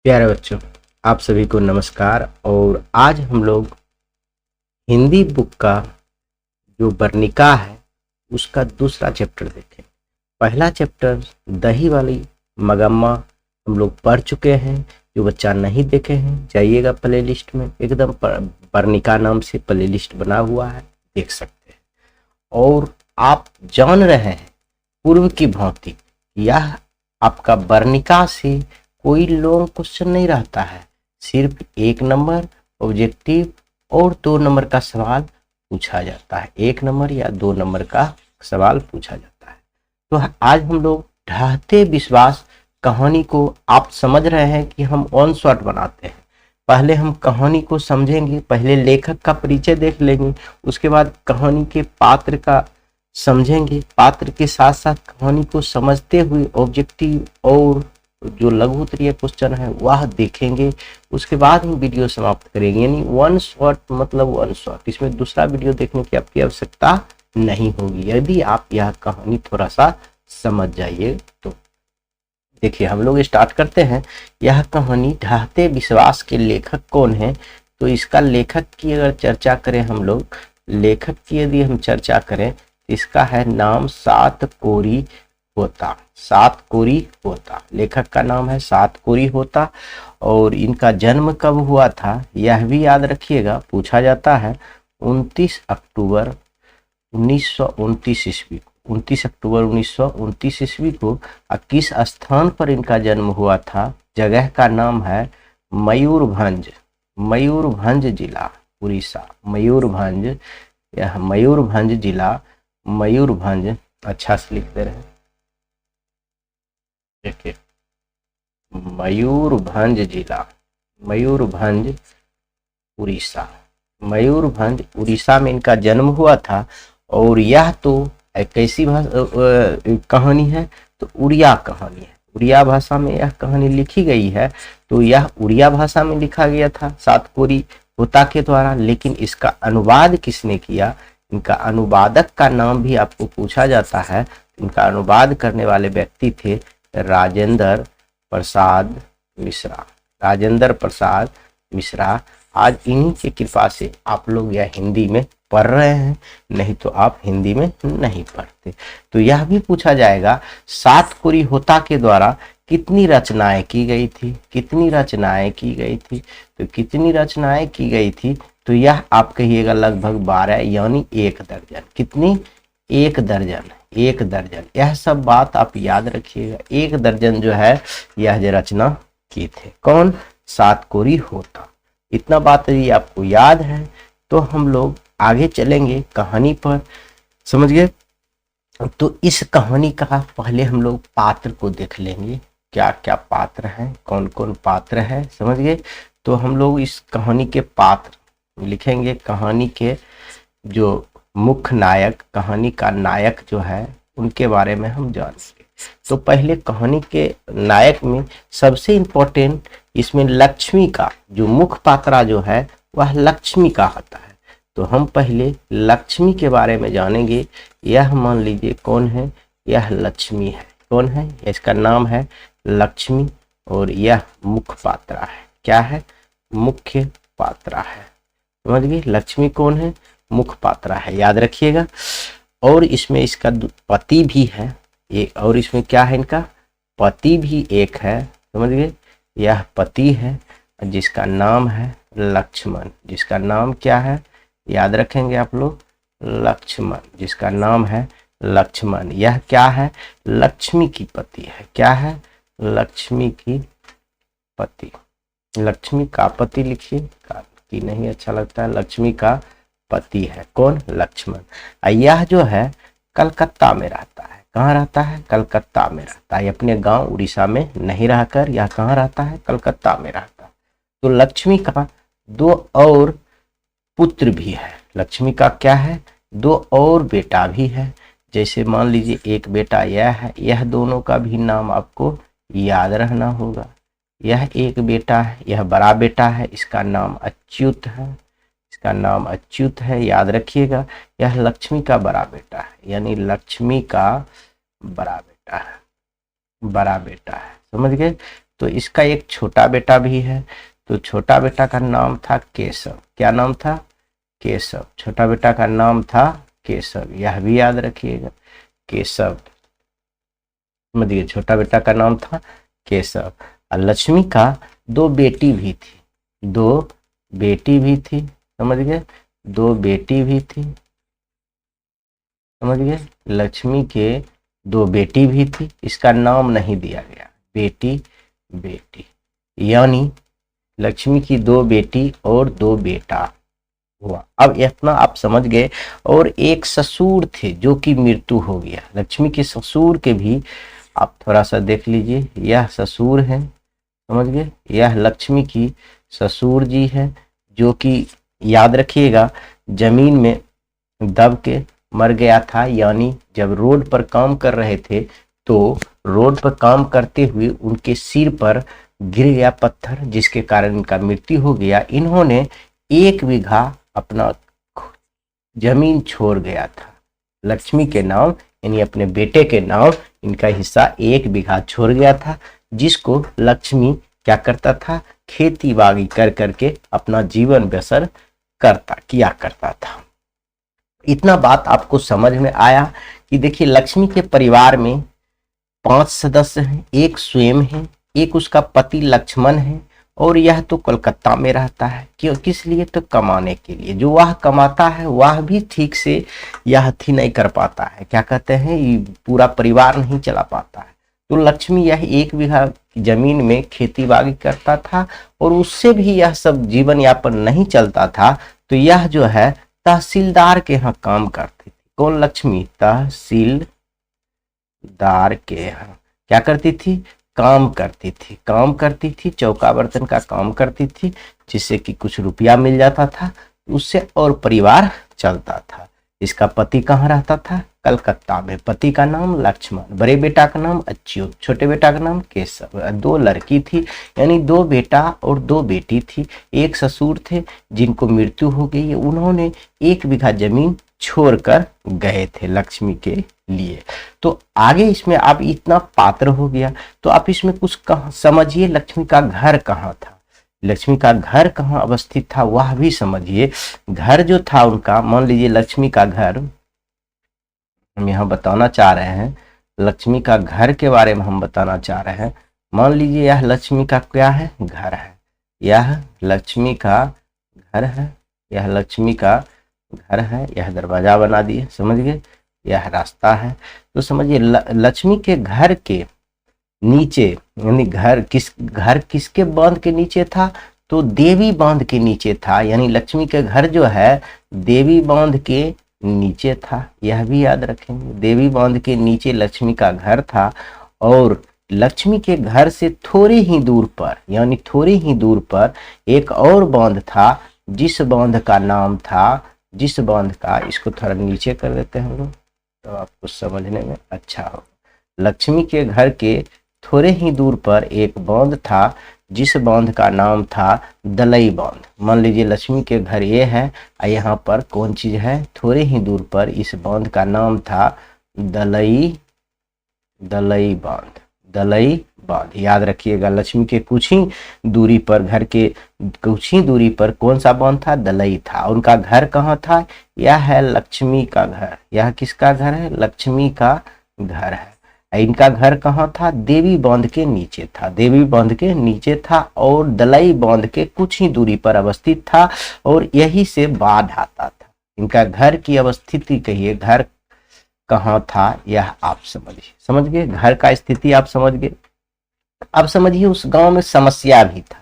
प्यारे बच्चों, आप सभी को नमस्कार। और आज हम लोग हिंदी बुक का जो वर्णिका है उसका दूसरा चैप्टर देखें। पहला चैप्टर दही वाली मगम्मा हम लोग पढ़ चुके हैं। जो बच्चा नहीं देखे हैं जाइएगा प्लेलिस्ट में, एकदम वर्णिका नाम से प्लेलिस्ट बना हुआ है, देख सकते हैं। और आप जान रहे हैं पूर्व की भांति यह आपका वर्णिका से कोई लॉन्ग क्वेश्चन नहीं रहता है, सिर्फ 1 नंबर ऑब्जेक्टिव और 2 नंबर का सवाल पूछा जाता है। 1 नंबर या 2 नंबर का सवाल पूछा जाता है। तो आज हम लोग ढहते विश्वास कहानी को आप समझ रहे हैं कि हम ऑन शॉट बनाते हैं। पहले हम कहानी को समझेंगे, पहले लेखक का परिचय देख लेंगे, उसके बाद कहानी के पात्र का समझेंगे, पात्र के साथ साथ कहानी को समझते हुए ऑब्जेक्टिव और जो लघु उत्तरीय क्वेश्चन है वह देखेंगे। उसके बाद हम वीडियो समाप्त करेंगे। यानी 1 शॉट मतलब 1 शॉट, इसमें दूसरा वीडियो देखने की आपकी आवश्यकता नहीं होगी यदि आप यह कहानी थोड़ा सा समझ जाइए तो। देखिए हम लोग स्टार्ट करते हैं। यह कहानी ढहते विश्वास के लेखक कौन है? तो इसका लेखक की अगर चर्चा करें हम लोग, लेखक की यदि हम चर्चा करें तो इसका है नाम सातकोरी होता। सातकोरी होता लेखक का नाम है, सातकोरी होता। और इनका जन्म कब हुआ था यह भी याद रखिएगा, पूछा जाता है 29 अक्टूबर 1929 ईस्वी को। 29 अक्टूबर 1929 ईस्वी को। किस स्थान पर इनका जन्म हुआ था? जगह का नाम है मयूरभंज, मयूरभंज जिला उड़ीसा। मयूरभंज, यह मयूरभंज जिला, मयूरभंज। अच्छा से लिख दे रहे हैं, देखिए मयूरभंज जिला, मयूरभंज उड़ीसा। मयूरभंज उड़ीसा में इनका जन्म हुआ था। और यह तो कैसी कहानी है? तो उड़िया कहानी है। उड़िया भाषा में यह कहानी लिखी गई है। तो यह उड़िया भाषा में लिखा गया था सातकोरी होता के द्वारा। लेकिन इसका अनुवाद किसने किया? इनका अनुवादक का नाम भी आपको पूछा जाता है। इनका अनुवाद करने वाले व्यक्ति थे राजेंद्र प्रसाद मिश्रा। राजेंद्र प्रसाद मिश्रा। आज इन्हीं की कृपा से आप लोग यह हिंदी में पढ़ रहे हैं, नहीं तो आप हिंदी में नहीं पढ़ते। तो यह भी पूछा जाएगा सातकोरी होता के द्वारा कितनी रचनाएं की गई थी? कितनी रचनाएं की गई थी? तो कितनी रचनाएं की गई थी? तो यह आप कहिएगा लगभग 12 यानी 1 दर्जन। कितनी? 1 दर्जन, 1 दर्जन। यह सब बात आप याद रखिएगा। 1 दर्जन जो है यह रचना की थे। कौन? सातकोरी होता। इतना बात यदि आपको याद है तो हम लोग आगे चलेंगे कहानी पर, समझ गए? तो इस कहानी का पहले हम लोग पात्र को देख लेंगे, क्या क्या पात्र हैं, कौन कौन पात्र है, समझ गए? तो हम लोग इस कहानी के पात्र लिखेंगे। कहानी के जो मुख्य नायक, कहानी का नायक जो है उनके बारे में हम जानेंगे। तो पहले कहानी के नायक में सबसे इम्पोर्टेंट इसमें लक्ष्मी का जो मुख्य पात्रा जो है वह लक्ष्मी का होता है। तो हम पहले लक्ष्मी के बारे में जानेंगे। यह मान लीजिए कौन है? यह लक्ष्मी है। कौन है? इसका नाम है लक्ष्मी और यह मुख्य पात्रा है। क्या है? मुख्य पात्रा है। समझ गए? लक्ष्मी कौन है? मुख्य पात्रा है, याद रखिएगा। और इसमें इसका पति भी है एक, और इसमें क्या है? इनका पति भी एक है। समझ गए? यह पति है जिसका नाम है लक्ष्मण। जिसका नाम क्या है? याद रखेंगे आप लोग, लक्ष्मण, जिसका नाम है लक्ष्मण। यह क्या है? लक्ष्मी की पति है। क्या है? लक्ष्मी की पति। लक्ष्मी का पति लिखिए, का की नहीं अच्छा लगता है, लक्ष्मी का पति है। कौन? लक्ष्मण। यह जो है कलकत्ता में रहता है। कहाँ रहता है? कलकत्ता में रहता है। अपने गांव उड़ीसा में नहीं रहकर यह कहाँ रहता है? कलकत्ता में रहता है। तो लक्ष्मी का 2 और पुत्र भी है। लक्ष्मी का क्या है? 2 और बेटा भी है। जैसे मान लीजिए एक बेटा यह है, यह दोनों का भी नाम आपको याद रहना होगा। यह एक बेटा है, यह बड़ा बेटा है, इसका नाम अच्युत है। इसका नाम अच्युत है, याद रखिएगा। यह लक्ष्मी का बड़ा बेटा है, यानी लक्ष्मी का बड़ा बेटा है, बड़ा बेटा है। समझ गए? तो इसका एक छोटा बेटा भी है, तो छोटा बेटा का नाम था केशव। क्या नाम था? केशव। छोटा बेटा का नाम था केशव, यह भी याद रखिएगा, केशव। समझिए, छोटा बेटा का नाम था केशव। और लक्ष्मी का दो बेटी भी थी, दो बेटी भी थी, समझ गए, दो बेटी भी थी, समझ गए। लक्ष्मी के दो बेटी भी थी, इसका नाम नहीं दिया गया, बेटी बेटी, यानी लक्ष्मी की दो बेटी और दो बेटा हुआ। अब इतना आप समझ गए। और एक ससुर थे जो कि मृत्यु हो गया। लक्ष्मी के ससुर के भी आप थोड़ा सा देख लीजिए, यह ससुर है, समझ गए, यह लक्ष्मी की ससुर जी है, जो कि याद रखिएगा जमीन में दब के मर गया था। यानी जब रोड पर काम कर रहे थे तो रोड पर काम करते हुए उनके सिर पर गिर गया पत्थर, जिसके कारण इनका मृत्यु हो गया। इन्होंने 1 बीघा अपना जमीन छोड़ गया था लक्ष्मी के नाम, यानी अपने बेटे के नाम इनका हिस्सा 1 बीघा छोड़ गया था, जिसको लक्ष्मी क्या करता था, खेती बाड़ी कर करके अपना जीवन बसर किया करता था। इतना बात आपको समझ में आया कि देखिए लक्ष्मी के परिवार में 5 सदस्य हैं, एक स्वयं है, एक उसका पति लक्ष्मण है, और यह तो कोलकाता में रहता है। क्यों? किस लिए? तो कमाने के लिए। जो वह कमाता है वह भी ठीक से यह थी नहीं कर पाता है, क्या कहते हैं, ये पूरा परिवार नहीं चला पाता है। तो लक्ष्मी यह 1 बीघा जमीन में खेती बाड़ी करता था, और उससे भी यह सब जीवन यापन नहीं चलता था। तो यह जो है तहसीलदार के यहाँ काम करती थी। कौन? लक्ष्मी तहसीलदार के यहाँ क्या करती थी? काम करती थी, चौका बर्तन का काम करती थी, जिससे कि कुछ रुपया मिल जाता था, उससे और परिवार चलता था। इसका पति कहाँ रहता था? कलकत्ता में। पति का नाम लक्ष्मण, बड़े बेटा का नाम अच्युत, छोटे बेटा का नाम केशव। 2 लड़की थी, यानी 2 बेटा और 2 बेटी थी। एक ससुर थे जिनको मृत्यु हो गई, उन्होंने 1 बीघा जमीन छोड़कर गए थे लक्ष्मी के लिए। तो आगे इसमें अब इतना पात्र हो गया, तो आप इसमें कुछ समझिए, लक्ष्मी का घर कहाँ था, लक्ष्मी का घर कहाँ अवस्थित था वह भी समझिए। घर जो था उनका, मान लीजिए लक्ष्मी का घर, हम यहाँ बताना चाह रहे हैं, लक्ष्मी का घर के बारे में हम बताना चाह रहे हैं। मान लीजिए यह लक्ष्मी का क्या है? घर है, यह लक्ष्मी का घर है, यह लक्ष्मी का घर है, यह दरवाजा बना दिए, समझ गए, यह रास्ता है। तो समझिए लक्ष्मी के घर के नीचे, यानी घर किसके बांध के नीचे था? तो देवी बांध के नीचे था, यानी लक्ष्मी के घर जो है देवी बांध के नीचे था, यह भी याद रखेंगे। देवी बांध के नीचे लक्ष्मी का घर था, और लक्ष्मी के घर से थोड़ी ही दूर पर, यानी थोड़ी ही दूर पर एक और बांध था, जिस बांध का नाम था, जिस बांध का, इसको थोड़ा नीचे कर देते हैं हम लोग तो आपको समझने में अच्छा हो। लक्ष्मी के घर के थोड़े ही दूर पर एक बांध था, जिस बांध का नाम था दलई बांध। मान लीजिए लक्ष्मी के घर ये है, और यहाँ पर कौन चीज है? थोड़े ही दूर पर इस बांध का नाम था दलई बांध, दलई बांध। याद रखिएगा, लक्ष्मी के कुछ ही दूरी पर, घर के कुछ ही दूरी पर कौन सा बांध था? दलई था। उनका घर कहाँ था? यह है लक्ष्मी का घर। यह किसका घर है? लक्ष्मी का घर है। इनका घर कहाँ था? देवी बांध के नीचे था, देवी बांध के नीचे था, और दलई बांध के कुछ ही दूरी पर अवस्थित था, और यही से बाढ़ आता था। इनका घर की अवस्थिति कहिए, घर कहाँ था यह आप समझ गए, घर का स्थिति आप समझ गए। अब समझिए उस गांव में समस्या भी था।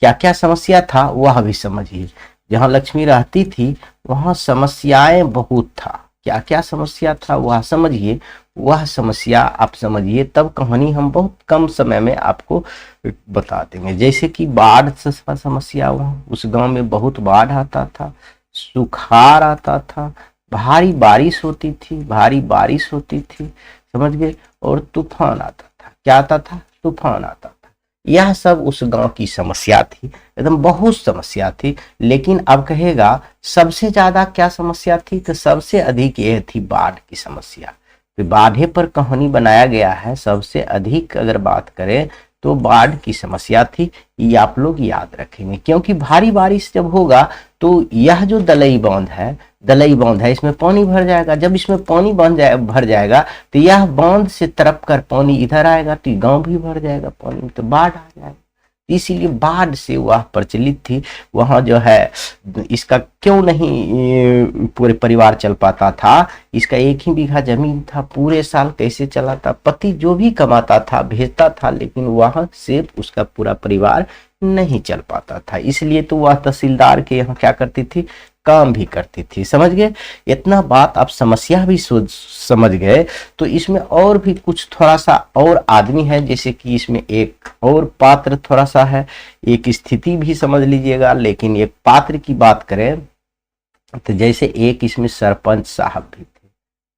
क्या क्या समस्या था वह भी समझिए। जहाँ लक्ष्मी रहती थी वहाँ समस्याएं बहुत था। क्या क्या समस्या था वह समझिए, वह समस्या आप समझिए, तब कहानी हम बहुत कम समय में आपको बता देंगे। जैसे कि बाढ़ से समस्या, वहाँ उस गांव में बहुत बाढ़ आता था, सुखाड़ आता था, भारी बारिश होती थी, समझ गए, और तूफान आता था। क्या आता था? तूफान आता था। यह सब उस गांव की समस्या थी, एकदम बहुत समस्या थी। लेकिन अब कहेगा सबसे ज्यादा क्या समस्या थी? तो सबसे अधिक यह थी बाढ़ की समस्या। तो बाढ़े पर कहानी बनाया गया है। सबसे अधिक अगर बात करें तो बाढ़ की समस्या थी, ये आप लोग याद रखेंगे। क्योंकि भारी बारिश जब होगा तो यह जो दलई बांध है इसमें पानी भर जाएगा। जब इसमें पानी भर जाएगा तो यह बांध से तरफ कर पानी इधर आएगा तो गांव भी भर जाएगा पानी, तो बाढ़ आ जाएगा। इसीलिए बाढ़ से वह प्रचलित थी। वहां जो है इसका क्यों नहीं पूरे परिवार चल पाता था, इसका 1 ही बीघा जमीन था, पूरे साल कैसे चलाता, पति जो भी कमाता था भेजता था, लेकिन वहां से उसका पूरा परिवार नहीं चल पाता था। इसलिए तो वह तहसीलदार के यहाँ क्या करती थी, काम भी करती थी। समझ गए? इतना बात आप समस्या भी समझ गए। तो इसमें और भी कुछ थोड़ा सा और आदमी है, जैसे कि इसमें एक और पात्र थोड़ा सा है, एक स्थिति भी समझ लीजिएगा। लेकिन एक पात्र की बात करें तो जैसे एक इसमें सरपंच साहब भी थे।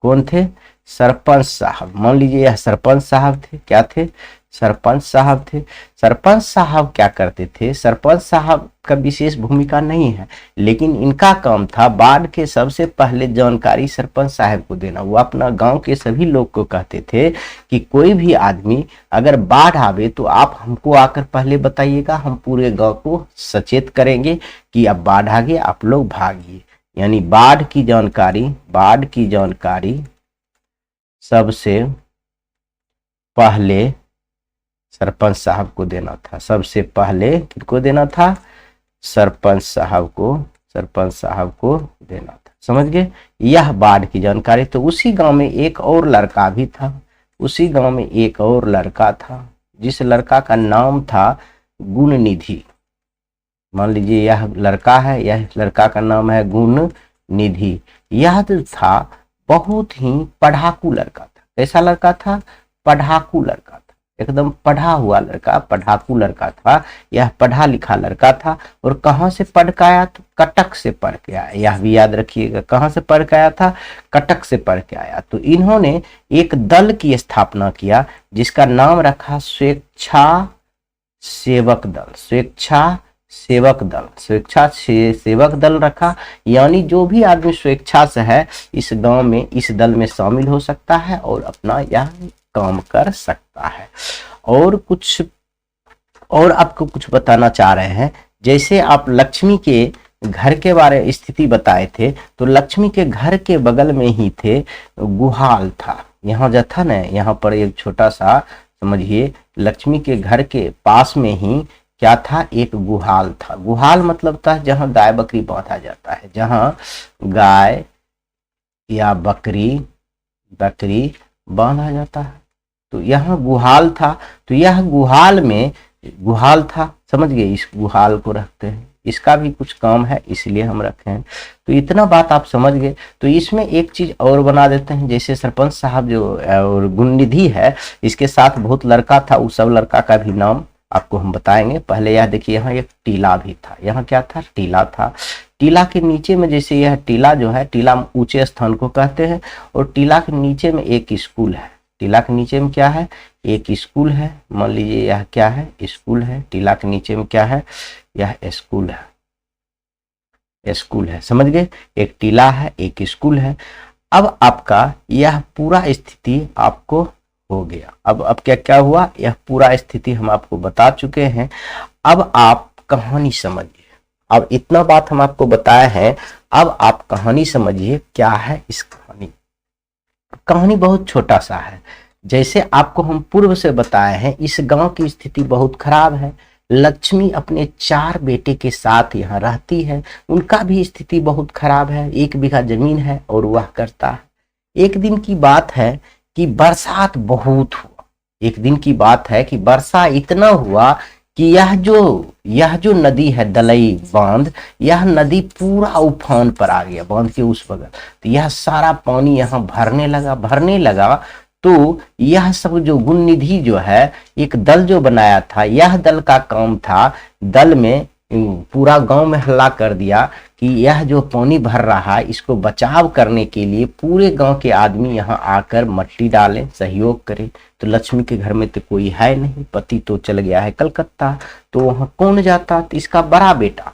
कौन थे? सरपंच साहब। मान लीजिए यह सरपंच साहब थे। क्या थे? सरपंच साहब थे। सरपंच साहब क्या करते थे? सरपंच साहब का विशेष भूमिका नहीं है, लेकिन इनका काम था बाढ़ के सबसे पहले जानकारी सरपंच साहब को देना। वो अपना गांव के सभी लोग को कहते थे कि कोई भी आदमी अगर बाढ़ आवे तो आप हमको आकर पहले बताइएगा, हम पूरे गांव को सचेत करेंगे कि अब बाढ़ आ गई, आप लोग भागिए। यानी बाढ़ की जानकारी सबसे पहले सरपंच साहब को देना था। सबसे पहले किसको देना था? सरपंच साहब को देना था। समझ गए? यह बाढ़ की जानकारी। तो उसी गांव में एक और लड़का भी था। जिस लड़का का नाम था गुणनिधि। मान लीजिए यह लड़का है, यह लड़का का नाम है गुणनिधि। यह था बहुत ही पढ़ाकू लड़का था। कैसा लड़का था? पढ़ाकू लड़का था, एकदम पढ़ा हुआ लड़का, पढ़ाकू लड़का था। यह पढ़ा लिखा लड़का था। और कहां से पढ़ के आया? तो कटक से पढ़ के आया। यह भी याद रखिएगा, कहां से पढ़ के आया था? कटक से पढ़ के आया। तो इन्होंने एक दल की स्थापना किया जिसका नाम रखा स्वेच्छासेवक दल रखा। यानी जो भी आदमी स्वेच्छा से है इस गांव में, इस दल में शामिल हो सकता है और अपना यह काम कर सकता है। और आपको कुछ बताना चाह रहे हैं। जैसे आप लक्ष्मी के घर के बारे में स्थिति बताए थे, तो लक्ष्मी के घर के बगल में ही थे गुहाल था। यहाँ जो था ना, यहाँ पर एक छोटा सा समझिए, लक्ष्मी के घर के पास में ही क्या था? एक गुहाल था। गुहाल मतलब था जहाँ गाय बकरी बांधा जाता है, जहाँ गाय या बकरी बांधा जाता है। तो यहाँ गुहाल था। तो यह गुहाल था, समझ गए? इस गुहाल को रखते हैं, इसका भी कुछ काम है इसलिए हम रखे हैं। तो इतना बात आप समझ गए। तो इसमें एक चीज और बना देते हैं, जैसे सरपंच साहब जो और गुणनिधि है, इसके साथ बहुत लड़का था, उस सब लड़का का भी नाम आपको हम बताएंगे। पहले यह देखिए, यहाँ एक टीला भी था। यहाँ क्या था? टीला था। टीला के नीचे में, जैसे यह टीला जो है, टीला ऊंचे स्थान को कहते हैं, और टीला के नीचे में एक स्कूल है। टीला के नीचे में क्या है? एक स्कूल है। मान लीजिए यह क्या है? स्कूल है। टीला के नीचे में क्या है? यह स्कूल है। समझ गए? एक टीला है, एक स्कूल है। अब आपका यह पूरा स्थिति आपको हो गया। अब क्या हुआ? यह पूरा स्थिति हम आपको बता चुके हैं। अब आप कहानी समझिए। अब इतना बात हम आपको बताए हैं, अब आप कहानी समझिए। क्या है इस कहानी बहुत छोटा सा है। जैसे आपको हम पूर्व से बताए हैं, इस गांव की स्थिति बहुत खराब है। लक्ष्मी अपने 4 बेटे के साथ यहाँ रहती है। उनका भी स्थिति बहुत खराब है। 1 बीघा जमीन है और वह करता है। एक दिन की बात है कि बरसात बहुत हुआ। एक दिन की बात है कि वर्षा इतना हुआ कि यह जो नदी है दलई बांध, यह नदी पूरा उफान पर आ गया बांध के उस बगल। तो यह सारा पानी यहाँ भरने लगा। तो यह सब जो गुणनिधि जो है, एक दल जो बनाया था, यह दल का काम था, दल में पूरा गांव में हल्ला कर दिया कि यह जो पानी भर रहा है इसको बचाव करने के लिए पूरे गांव के आदमी यहाँ आकर मट्टी डालें, सहयोग करें। तो लक्ष्मी के घर में तो कोई है नहीं, पति तो चल गया है कलकत्ता, तो वहाँ कौन जाता? तो इसका बड़ा बेटा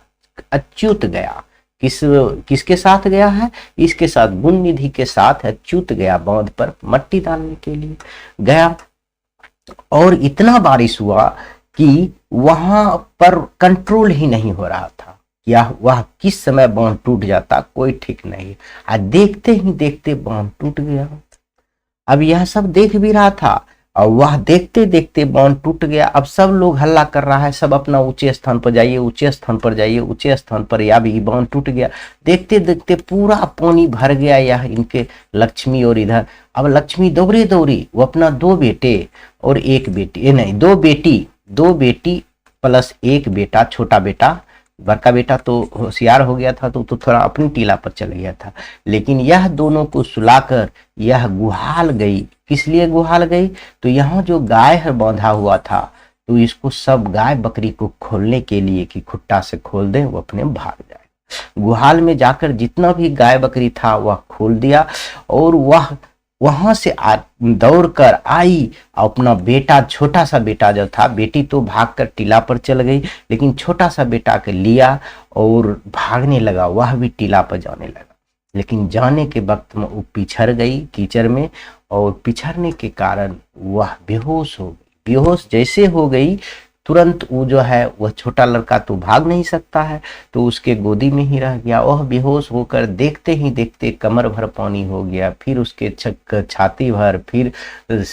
अच्युत गया। किसके साथ गया है? इसके साथ, गुणनिधि के साथ अच्युत गया बांध पर मट्टी डालने के लिए गया। और इतना बारिश हुआ कि वहां पर कंट्रोल ही नहीं हो रहा था, या वह किस समय बांध टूट जाता कोई ठीक नहीं। आज देखते ही देखते बांध टूट गया। अब यह सब देख भी रहा था और वह देखते देखते बांध टूट गया। अब सब लोग हल्ला कर रहा है, सब अपना ऊंचे स्थान पर जाइए, ऊंचे स्थान पर जाइए, ऊंचे स्थान पर। या भी बांध टूट गया, देखते देखते पूरा पानी भर गया यह इनके लक्ष्मी और इधर। अब लक्ष्मी दौड़े दौड़ी, वो अपना 2 बेटे और 1 बेटी, नहीं 2 बेटी प्लस 1 बेटा, छोटा बेटा। बड़का बेटा तो होशियार हो गया था, तो थोड़ा अपनी टीला पर चल गया था। लेकिन यह दोनों को सुलाकर यह गुहाल गई। किस लिए गुहाल गई? तो यहाँ जो गाय है बांधा हुआ था, तो इसको सब गाय बकरी को खोलने के लिए कि खुट्टा से खोल दे, वो अपने भाग जाए। गुहाल में जाकर जितना भी गाय बकरी था वह खोल दिया, और वह वहां से दौड़ कर आई। अपना बेटा, छोटा सा बेटा जो था, बेटी तो भागकर टीला पर चल गई, लेकिन छोटा सा बेटा के लिया और भागने लगा, वह भी टीला पर जाने लगा। लेकिन जाने के वक्त में वो पिछड़ गई कीचड़ में, और पिछड़ने के कारण वह बेहोश हो गई। बेहोश जैसे हो गई, तुरंत वो जो है, वह छोटा लड़का तो भाग नहीं सकता है, तो उसके गोदी में ही रह गया। वह बेहोश होकर देखते ही देखते कमर भर पानी हो गया, फिर उसके छाती भर, फिर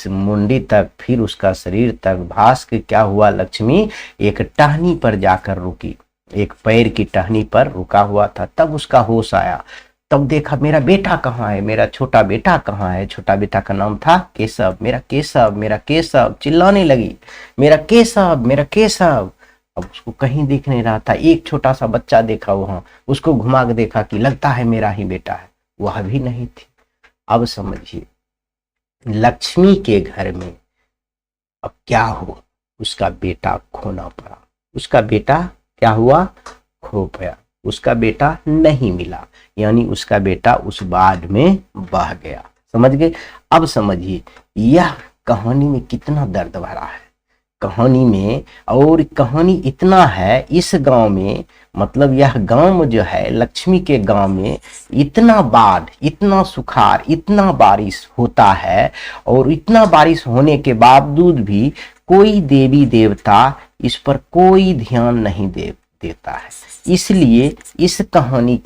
मुंडी तक, फिर उसका शरीर तक। भास के क्या हुआ, लक्ष्मी एक टहनी पर जाकर रुकी, एक पैर की टहनी पर रुका हुआ था। तब उसका होश आया, तब देखा मेरा बेटा कहाँ है, मेरा छोटा बेटा कहाँ है। छोटा बेटा का नाम था केशव। मेरा केशव, मेरा केशव, चिल्लाने लगी, मेरा केशव, मेरा केशव। अब उसको कहीं दिख नहीं रहा था। एक छोटा सा बच्चा देखा वहां, उसको घुमा के देखा कि लगता है मेरा ही बेटा है, वह भी नहीं थी। अब समझिए, लक्ष्मी के घर में अब क्या हुआ, उसका बेटा खोना पड़ा। उसका बेटा क्या हुआ, खो गया। उसका बेटा नहीं मिला, यानी उसका बेटा उस बाढ़ में बह गया। समझ गए? अब समझिए यह कहानी में कितना दर्द भरा है कहानी में। और कहानी इतना है, इस गांव में, मतलब यह गांव जो है, लक्ष्मी के गांव में इतना बाढ़, इतना सुखाड़, इतना बारिश होता है, और इतना बारिश होने के बावजूद भी कोई देवी देवता इस पर कोई ध्यान नहीं देता है। इसलिए इस कहानी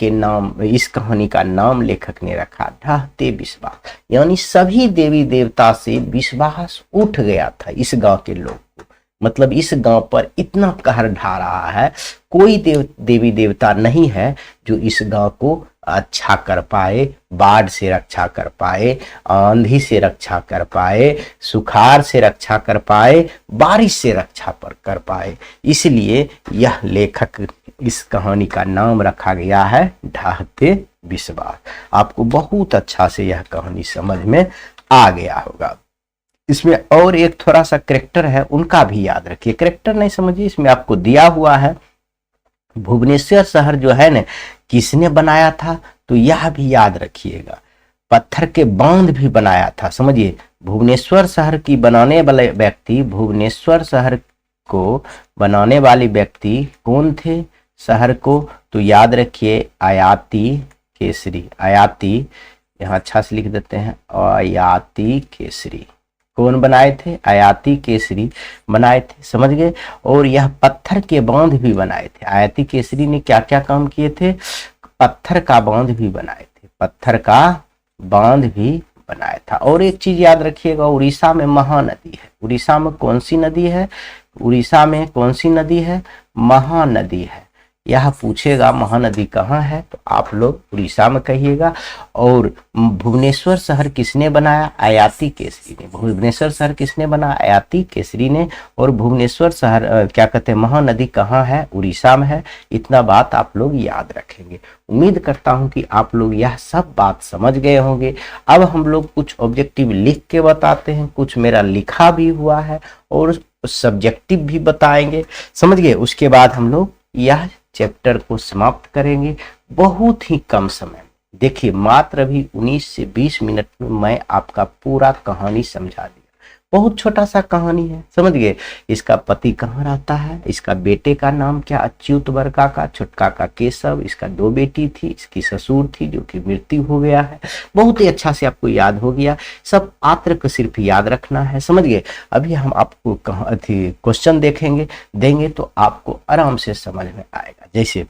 का नाम लेखक ने रखा ढहते विश्वास, यानी सभी देवी देवता से विश्वास उठ गया था इस गांव के लोग को। मतलब इस गांव पर इतना कहर ढा रहा है, कोई देवी देवता नहीं है जो इस गांव को अच्छा कर पाए, बाढ़ से रक्षा कर पाए, आंधी से रक्षा कर पाए, सुखाड़ से रक्षा कर पाए, बारिश से रक्षा कर पाए। इसलिए यह लेखक, इस कहानी का नाम रखा गया है ढहते विश्वास। आपको बहुत अच्छा से यह कहानी समझ में आ गया होगा। इसमें और एक थोड़ा सा कैरेक्टर है, उनका भी याद रखिए। कैरेक्टर नहीं समझिए, इसमें आपको दिया हुआ है भुवनेश्वर शहर जो है ना, किसने बनाया था, तो यह भी याद रखिएगा। पत्थर के बांध भी बनाया था। समझिए, भुवनेश्वर शहर की बनाने वाले व्यक्ति, भुवनेश्वर शहर को बनाने वाले व्यक्ति कौन थे शहर को, तो याद रखिए आयाती केसरी। आयाती, यहाँ अच्छा से लिख देते हैं, आयाती केसरी। कौन बनाए थे? आयाती केसरी बनाए थे। समझ गए? और यह पत्थर के बांध भी बनाए थे। आयाती केसरी ने क्या क्या काम किए थे? पत्थर का बांध भी बनाए थे, पत्थर का बांध भी बनाया था। और एक चीज याद रखिएगा, उड़ीसा में महानदी है। उड़ीसा में कौन सी नदी है? उड़ीसा में कौन सी नदी है? महानदी है। यह पूछेगा महानदी कहाँ है, तो आप लोग उड़ीसा में कहिएगा। और भुवनेश्वर शहर किसने बनाया? आयाती केसरी ने। भुवनेश्वर शहर किसने बनाया? आयाती केसरी ने। और भुवनेश्वर शहर क्या कहते हैं, महानदी कहाँ है? उड़ीसा में है। इतना बात आप लोग याद रखेंगे। उम्मीद करता हूं कि आप लोग यह सब बात समझ गए होंगे। अब हम लोग कुछ ऑब्जेक्टिव लिख के बताते हैं, कुछ मेरा लिखा भी हुआ है, और सब्जेक्टिव भी बताएंगे। समझ गए? उसके बाद हम लोग यह चैप्टर को समाप्त करेंगे बहुत ही कम समय। देखिए, मात्र अभी 19 से 20 मिनट में मैं आपका पूरा कहानी समझा दिया। बहुत छोटा सा कहानी है, समझ गए। इसका पति कहाँ रहता है, इसका बेटे का नाम क्या, अच्युत बड़का का, छोटका का केशव, इसका 2 बेटी थी, इसकी ससुर थी जो कि मृत्यु हो गया है। बहुत ही अच्छा से आपको याद हो गया, सब पात्र को सिर्फ याद रखना है, समझ गए। अभी हम आपको क्वेश्चन देंगे तो आपको आराम से समझ में आएगा। जैसे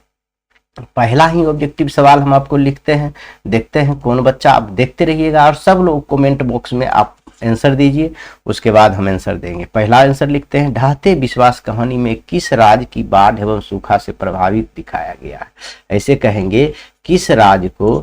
पहला ही ऑब्जेक्टिव सवाल हम आपको लिखते हैं, देखते हैं कौन बच्चा, आप देखते रहिएगा और सब लोग कमेंट बॉक्स में आप आंसर दीजिए, उसके बाद हम आंसर देंगे। पहला आंसर लिखते हैं, ढहते विश्वास कहानी में किस राज्य की बाढ़ एवं सूखा से प्रभावित दिखाया गया है। ऐसे कहेंगे, किस राज्य को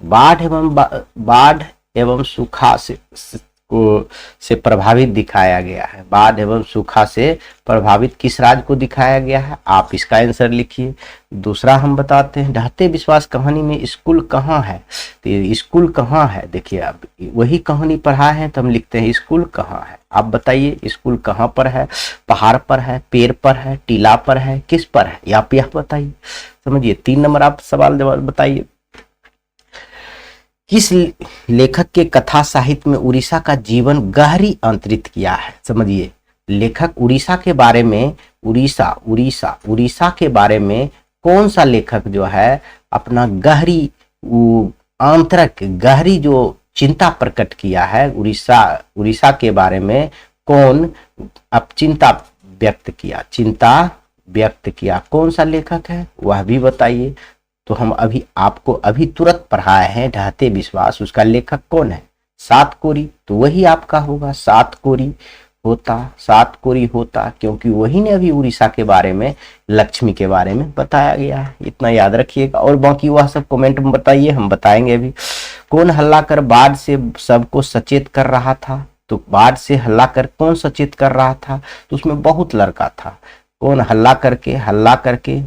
बाढ़ एवं सूखा से प्रभावित दिखाया गया है। बाढ़ एवं सूखा से प्रभावित किस राज्य को दिखाया गया है, आप इसका आंसर लिखिए। दूसरा हम बताते हैं, ढहते विश्वास कहानी में स्कूल कहाँ है, तो स्कूल कहाँ है, देखिए अब वही कहानी पढ़ा है तो हम लिखते हैं स्कूल कहाँ है। आप बताइए स्कूल कहाँ पर है, पहाड़ पर है, पेड़ पर है, टीला पर है, किस पर है, आप यह बताइए। समझिए 3 नंबर आप सवाल बताइए, किस लेखक के कथा साहित्य में उड़ीसा का जीवन गहरी अंतरित किया है। समझिए लेखक उड़ीसा के बारे में, उड़ीसा के बारे में कौन सा लेखक जो है अपना गहरी जो चिंता प्रकट किया है, उड़ीसा के बारे में कौन अब चिंता व्यक्त किया, कौन सा लेखक है वह भी बताइए। तो हम आपको तुरंत पढ़ाए हैं ढहते विश्वास, उसका लेखक कौन है, सातकोरी, तो वही आपका होगा, सातकोरी होता, क्योंकि वही ने अभी उड़ीसा के बारे में, लक्ष्मी के बारे में बताया गया है। इतना याद रखिएगा और बाकी वह सब कमेंट में बताइए, हम बताएंगे अभी। कौन हल्ला कर बाढ़ से सबको सचेत कर रहा था, तो बाढ़ से हल्ला कर कौन सचेत कर रहा था, तो उसमें बहुत लड़का था। कौन हल्ला करके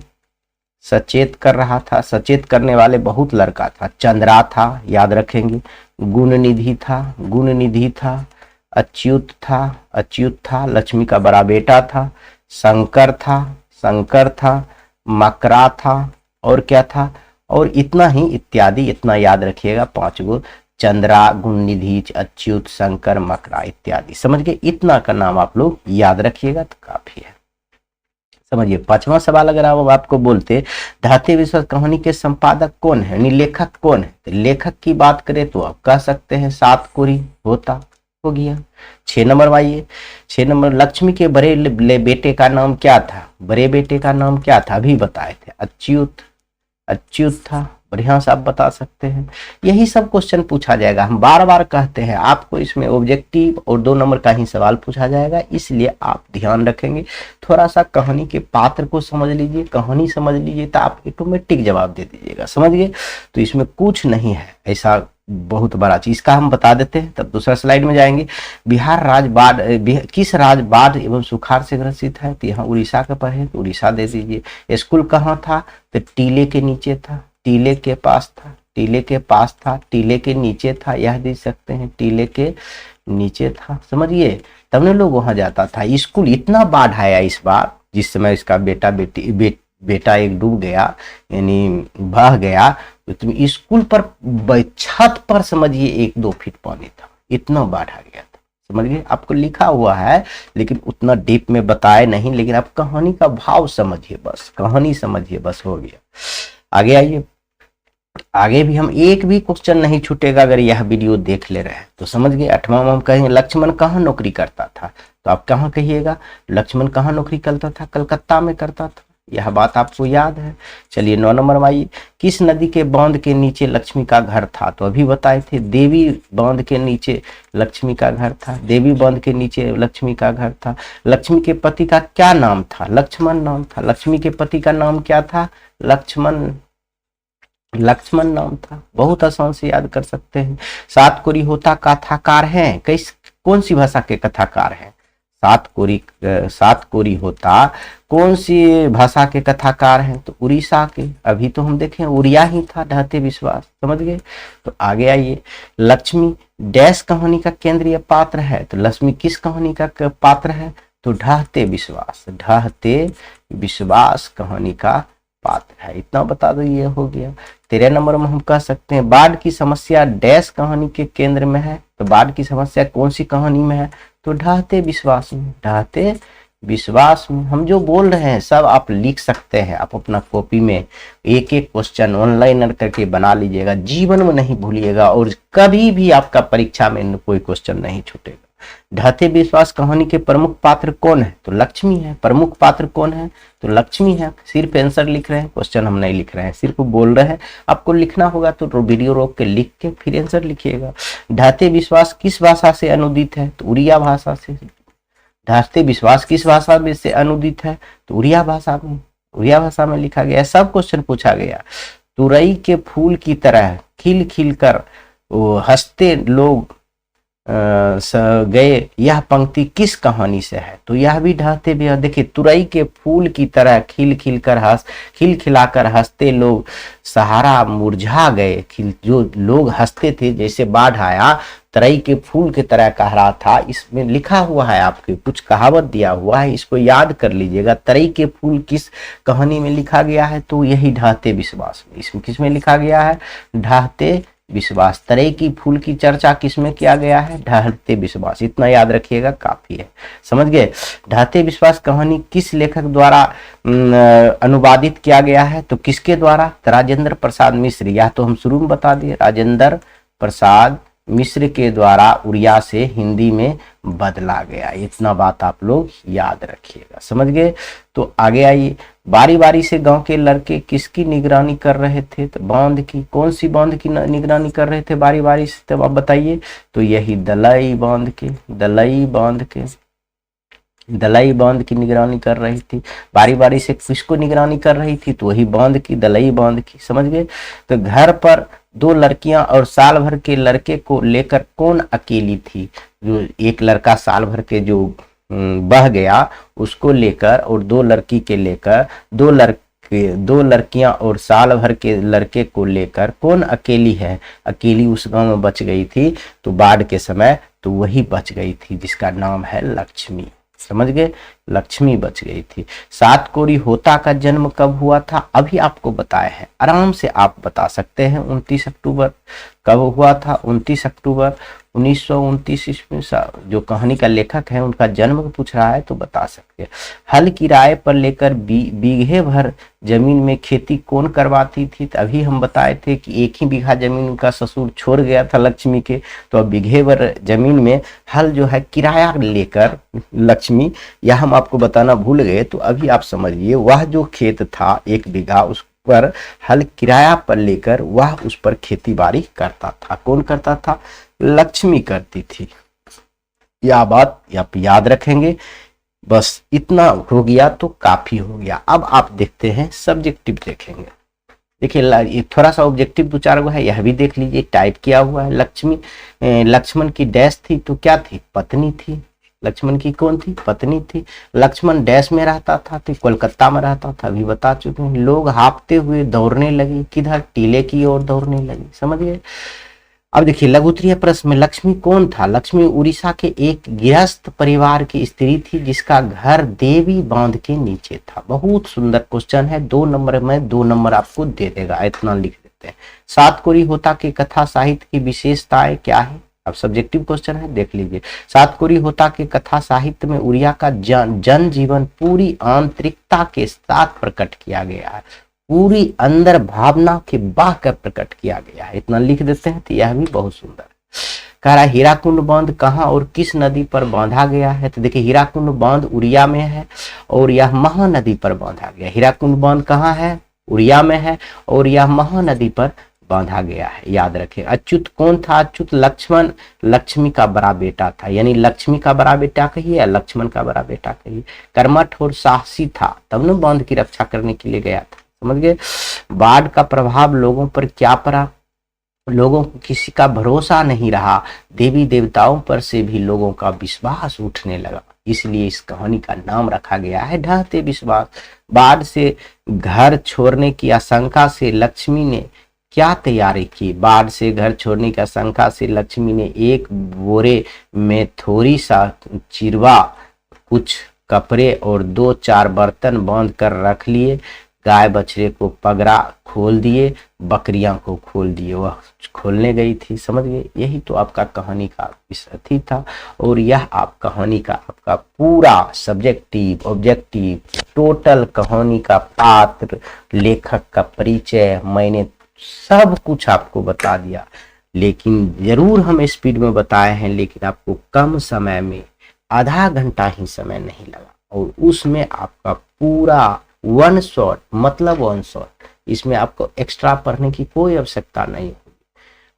सचेत कर रहा था, सचेत करने वाले बहुत लड़का था। चंद्रा था, याद रखेंगे। गुणनिधि था, अच्युत था, लक्ष्मी का बड़ा बेटा था। शंकर था, मकरा था, और क्या था, और इतना ही इत्यादि, इतना याद रखिएगा 5 गो, चंद्रा, गुणनिधि, अच्युत, शंकर, मकरा इत्यादि, समझ गए। इतना का नाम आप लोग याद रखिएगा तो काफी है। समझिए 5वां सवाल अगर आपको बोलते ढहते विश्वास कहानी के संपादक कौन है, यानी लेखक कौन है, तो लेखक की बात करें तो आप कह सकते हैं सातकोरी होता, हो गया। 6 नंबर आइए, 6 नंबर, लक्ष्मी के बड़े बेटे का नाम क्या था, बड़े बेटे का नाम क्या था, अभी बताए थे, अच्युत था, बढ़िया से आप बता सकते हैं। यही सब क्वेश्चन पूछा जाएगा, हम बार बार कहते हैं आपको इसमें ऑब्जेक्टिव और 2 नंबर का ही सवाल पूछा जाएगा, इसलिए आप ध्यान रखेंगे। थोड़ा सा कहानी के पात्र को समझ लीजिए, कहानी समझ लीजिए तो आप ऑटोमेटिक जवाब दे दीजिएगा, समझ गए। तो इसमें कुछ नहीं है ऐसा बहुत बड़ा चीज, इसका हम बता देते हैं तब दूसरा स्लाइड में जाएंगे। बिहार राज्य किस राज्य बाढ़ एवं सुखाड़ से ग्रसित है, तो यहाँ उड़ीसा का पर है तो उड़ीसा दे दीजिए। स्कूल कहाँ था, तो टीले के नीचे था, टीले के पास था, टीले के नीचे था, यह दे सकते हैं, टीले के नीचे था, समझिए। तब ने लोग वहां जाता था। स्कूल इतना बाढ़ आया इस बार, जिस समय इसका बेटा एक डूब गया, यानी बह गया, तो स्कूल पर छत पर समझिए 1-2 फीट पानी था, इतना बाढ़ आ गया था, समझ गए। आपको लिखा हुआ है लेकिन उतना डीप में बताए नहीं, लेकिन आप कहानी का भाव समझिए, बस कहानी समझिए, बस हो गया। आगे आइए, आगे भी हम एक भी क्वेश्चन नहीं छूटेगा अगर यह वीडियो देख ले रहे हैं तो, समझ गए। 8वां में हम कहेंगे लक्ष्मण कहाँ नौकरी करता था, तो आप कहाँ कहिएगा, लक्ष्मण कहाँ नौकरी करता था, कलकत्ता में करता था, यह बात आपको याद है। चलिए 9 नंबर में आइए, किस नदी के बांध के नीचे लक्ष्मी का घर था, तो अभी बताए थे देवी बांध के नीचे लक्ष्मी का घर था, देवी बांध के नीचे लक्ष्मी का घर था। लक्ष्मी के पति का क्या नाम था, लक्ष्मण नाम था। लक्ष्मी के पति का नाम क्या था, लक्ष्मण नाम था, बहुत आसान से याद कर सकते हैं। सातकोरी होता कथाकार हैं, कौन सी भाषा के कथाकार हैं, सातकोरी होता कौन सी भाषा के कथाकार हैं, तो उड़ीसा के। अभी तो हम देखें उड़िया ही था ढहते विश्वास, समझ गए। तो आगे आइए, लक्ष्मी डैश कहानी का केंद्रीय पात्र है, तो लक्ष्मी किस कहानी का पात्र है, तो ढहते विश्वास कहानी का पात्र है। इतना बता दो, ये हो गया। 13 नंबर में हम कह सकते हैं बाढ़ की समस्या डैश कहानी के केंद्र में है। तो बाढ़ की समस्या कौन सी कहानी में है? तो ढाहते विश्वास में। ढाहते विश्वास में हम जो बोल रहे हैं सब आप लिख सकते हैं। आप अपना कॉपी में एक एक क्वेश्चन ऑनलाइन करके बना लीजिएगा, जीवन में नहीं भूलिएगा और कभी भी आपका परीक्षा में कोई क्वेश्चन नहीं छूटेगा। ढाते विश्वास कहानी के प्रमुख पात्र कौन है? तो लक्ष्मी है। प्रमुख पात्र कौन है? तो लक्ष्मी है। सिर्फ आंसर लिख रहे हैं, क्वेश्चन हम नहीं लिख रहे हैं, सिर्फ बोल रहे हैं। आपको लिखना होगा तो वीडियो रोक के लिख के फिर आंसर लिखिएगा। ढाते विश्वास किस भाषा से अनुदित है? तो उड़िया भाषा से। ढाते विश्वास किस भाषा में से अनुदित है? तो उड़िया भाषा में। उड़िया भाषा में लिखा गया, सब क्वेश्चन पूछा गया। तुरई के फूल की तरह खिल खिल कर हंसते लोग गए, यह पंक्ति किस कहानी से है? तो यह भी ढाते भी। देखिए, तुरई के फूल की तरह खिल खिलाकर हंसते लोग सहारा मुरझा गए। जो लोग हंसते थे, जैसे बाढ़ आया, तुरई के फूल की तरह कह रहा था। इसमें लिखा हुआ है, आपके कुछ कहावत दिया हुआ है, इसको याद कर लीजिएगा। तुरई के फूल किस कहानी में लिखा गया है? तो यही ढाते विश्वास में। इसमें किसमें लिखा गया है? ढाते विश्वास। तुरई की फूल की चर्चा किसमें किया गया है? ढाते विश्वास। इतना याद रखिएगा, काफी है। समझ गए? ढाते विश्वास कहानी किस लेखक द्वारा अनुवादित किया गया है? तो किसके द्वारा? राजेंद्र प्रसाद मिश्र। यह तो हम शुरू में बता दिए, राजेंद्र प्रसाद मिश्र के द्वारा उड़िया से हिंदी में बदला गया। इतना बात आप लोग याद रखिएगा। समझ गए? तो आगे आइए। बारी बारी से गांव के लड़के किसकी निगरानी कर रहे थे? तो बांध की। कौन सी बांध की निगरानी कर रहे थे बारी बारी से? तब आप बताइए। तो यही दलई बांध के। दलई बांध की निगरानी कर रही थी। बारी बारी से किसको निगरानी कर रही थी? तो वही बांध की, दलई बांध की। समझ गए? तो घर पर 2 लड़कियां और साल भर के लड़के को लेकर कौन अकेली थी? जो एक लड़का साल भर के जो बह गया उसको लेकर, और 2 लड़की के लेकर, 2 लड़कियां और साल भर के लड़के को लेकर कौन अकेली है? अकेली उस गांव में बच गई थी तो बाढ़ के समय, तो वही बच गई थी जिसका नाम है लक्ष्मी। समझ गए? लक्ष्मी बच गई थी। 7 कोरी होता का जन्म कब हुआ था? अभी आपको बताया है, आराम से आप बता सकते हैं। 29 अक्टूबर। कब हुआ था? 29 अक्टूबर 1929 ईस्वी। जो कहानी का लेखक है उनका जन्म पूछ रहा है तो बता सकते हैं। हल किराए पर लेकर बीघे भर जमीन में खेती कौन करवाती थी? तभी हम बताए थे कि 1 ही बीघा जमीन उनका ससुर छोड़ गया था लक्ष्मी के, तो अब बीघे भर जमीन में हल जो है किराया लेकर लक्ष्मी, यह हम आपको बताना भूल गए, तो अभी आप समझिए। वह जो खेत था 1 बीघा, उस पर हल किराया पर लेकर वह उस पर खेती बाड़ी करता था। कौन करता था? लक्ष्मी करती थी। यह बात आप याद रखेंगे। बस इतना हो गया तो काफी हो गया। अब आप देखते हैं सब्जेक्टिव देखेंगे। देखिए, थोड़ा सा ऑब्जेक्टिव 2-4 गो है, यह भी देख लीजिए। टाइप किया हुआ है। लक्ष्मण की डैश थी, तो क्या थी? पत्नी थी। लक्ष्मण की कौन थी? पत्नी थी। लक्ष्मण डैश में रहता था, तो कोलकाता में रहता था, अभी बता चुके हैं। लोग हाँफते हुए दौड़ने लगे, किधर? टीले की ओर दौड़ने लगे। समझ गए? अब देखिए, लघु उत्तरीय प्रश्न में लक्ष्मी कौन था? लक्ष्मी उड़ीसा के एक गृहस्थ परिवार की स्त्री थी जिसका घर देवी बांध के नीचे था। बहुत सुंदर क्वेश्चन है, 2 नंबर में 2 नंबर आपको दे देगा। इतना लिख देते हैं। 7 कोरी होता के कथा साहित्य की विशेषताएं क्या है? अब सब्जेक्टिव क्वेश्चन है, देख लीजिए। 7 कोरी होता के कथा साहित्य में उड़िया का जन जीवन पूरी आंतरिकता के साथ प्रकट किया गया है। पूरी अंदर भावना के बहा कर प्रकट किया गया है। इतना लिख देते हैं, तो यह भी बहुत सुंदर है। कह रहा है हीराकुंड बांध कहाँ और किस नदी पर बांधा गया है? तो देखिए, हीराकुंड बांध उड़िया में है और यह महानदी पर बांधा गया। हीराकुंड बांध कहाँ है? उड़िया में है और यह महानदी पर बांधा गया है। याद रखें। अच्युत कौन था? अच्युत लक्ष्मण लक्ष्मी का बड़ा बेटा था, यानी लक्ष्मी का बड़ा बेटा कहिए या लक्ष्मण का बड़ा बेटा कहिए। कर्मठ और साहसी था, तब न बांध की रक्षा करने के लिए गया था। समझ गए? बाढ़ का प्रभाव लोगों पर क्या पड़ा? लोगों को किसी का भरोसा नहीं रहा। देवी देवताओं पर से भी लोगों का विश्वास उठने लगा, इसलिए इस कहानी का नाम रखा गया है ढाते विश्वास। बाढ़ से घर छोड़ने की आशंका से लक्ष्मी ने क्या तैयारी की? बाढ़ से घर छोड़ने की आशंका से लक्ष्मी ने एक बोरे में थोड़ी सा चिरवा, कुछ कपड़े और 2-4 बर्तन बांध कर रख लिए। गाय बछड़े को पगड़ा खोल दिए, बकरियां को खोल दिए, वह खोलने गई थी, समझ गए। यही तो आपका कहानी का विषय था। और यह आप कहानी का आपका पूरा सब्जेक्टिव ऑब्जेक्टिव टोटल कहानी का पात्र, लेखक का परिचय, मैंने सब कुछ आपको बता दिया। लेकिन जरूर हम स्पीड में बताए हैं, लेकिन आपको कम समय में आधा घंटा ही समय नहीं लगा, और उसमें आपका पूरा वन शॉट, मतलब वन शॉट, इसमें आपको एक्स्ट्रा पढ़ने की कोई आवश्यकता नहीं होगी।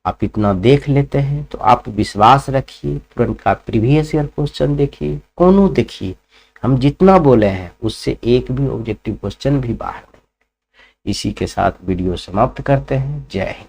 आप इतना देख लेते हैं तो आप विश्वास रखिए, तुरंत का प्रीवियस ईयर क्वेश्चन देखिए, कोनो देखिए, हम जितना बोले हैं उससे एक भी ऑब्जेक्टिव क्वेश्चन भी बाहर नहीं। इसी के साथ वीडियो समाप्त करते हैं। जय हिंद।